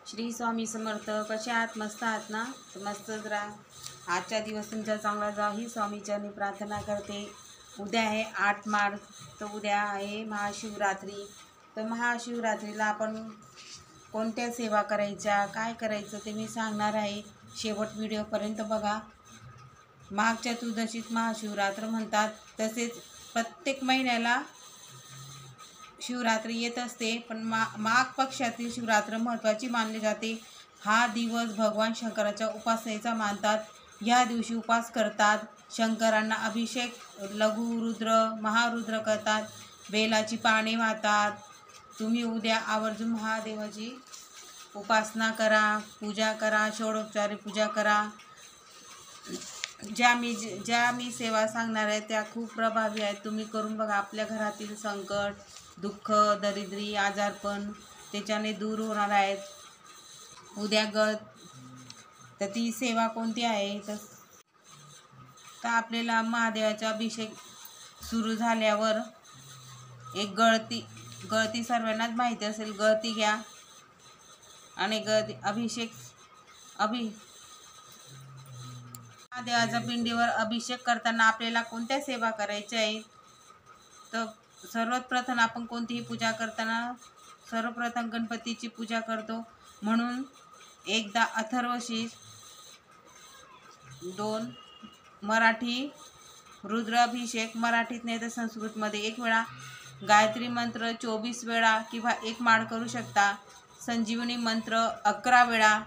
श्री स्वामी समर्थ. कसे आहात? मस्त आहात ना? तर मस्तच राहा. आजचा दिवस तुमचा चांगला जावा ही स्वामीचरणी प्रार्थना करते. उद्या आहे 8 मार्च, तर उद्या आहे महाशिवरात्री. तर महाशिवरात्रीला आपण कोणत्या सेवा करायच्या, काय करायचं ते मी सांगणार आहे. शेवट व्हिडिओपर्यंत बघा. माघ चतुर्दशीत महाशिवरात्र म्हणतात. तसेच प्रत्येक महिन्याला शिवरात्री येत असते, पण माघ पक्षातील शिवरात्र महत्त्वाची मानली जाते. हा दिवस भगवान शंकराच्या उपासनेचा मानतात. या दिवशी उपवास करतात, शंकरांना अभिषेक, लघुरुद्र, महारुद्र करतात, बेलाची पाने वाहतात. तुम्ही उद्या आवर्जून महादेवाची उपासना करा, पूजा करा, षोडोपचारी पूजा करा. ज्या मी सेवा सांगणार आहे त्या खूप प्रभावी आहेत. तुम्ही करून बघा. आपल्या घरातील संकट, दुःख, दरिद्री, आजारपण त्याच्याने दूर होणार आहेत. उद्या तर ती सेवा कोणती आहे तर आपल्याला महादेवाचा अभिषेक सुरू झाल्यावर एक गळती सर्वांनाच माहिती असेल. गळती घ्या आणि महादेवाच्या पिंडीवर अभिषेक करताना आपल्याला कोणत्या सेवा करायच्या आहेत? तर सर्वात प्रथम आपण कोणतीही पूजा करताना सर्वप्रथम गणपतीची पूजा करतो. म्हणून एकदा अथर्वशीर्ष, 2 मराठी रुद्राभिषेक, मराठीत नाही तर संस्कृतमध्ये 1 वेळा, गायत्री मंत्र 24 वेळा किंवा 1 माळ करू शकता. संजीवनी मंत्र 11 वेळा,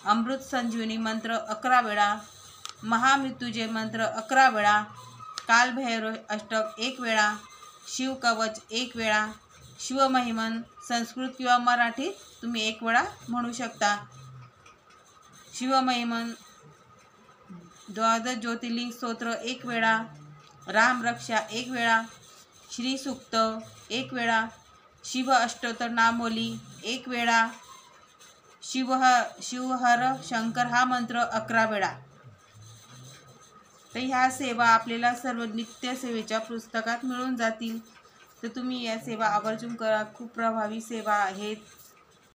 अमृत संजीवनी मंत्र 11 वेळा, महामृत्युंजय मंत्र 11 वेळा, कालभैरव अष्टक 1 वेळा, शिवकवच 1 वेळा, शिवमहिमन संस्कृत किंवा मराठीत तुम्ही 1 वेळा म्हणू शकता. शिवमहिमन, द्वादश ज्योतिर्लिंग स्तोत्र 1 वेळा, रामरक्षा 1 वेळा, श्री सूक्त 1 वेळा, शिव अष्टोत्तर नामोली 1 वेळा, शिवहर शंकर हा मंत्र 11 वेळा. तर ह्या सेवा आपल्याला सर्व नित्य सेवेच्या पुस्तकात मिळून जातील. तर तुम्ही या सेवा आवर्जून करा. खूप प्रभावी सेवा आहेत.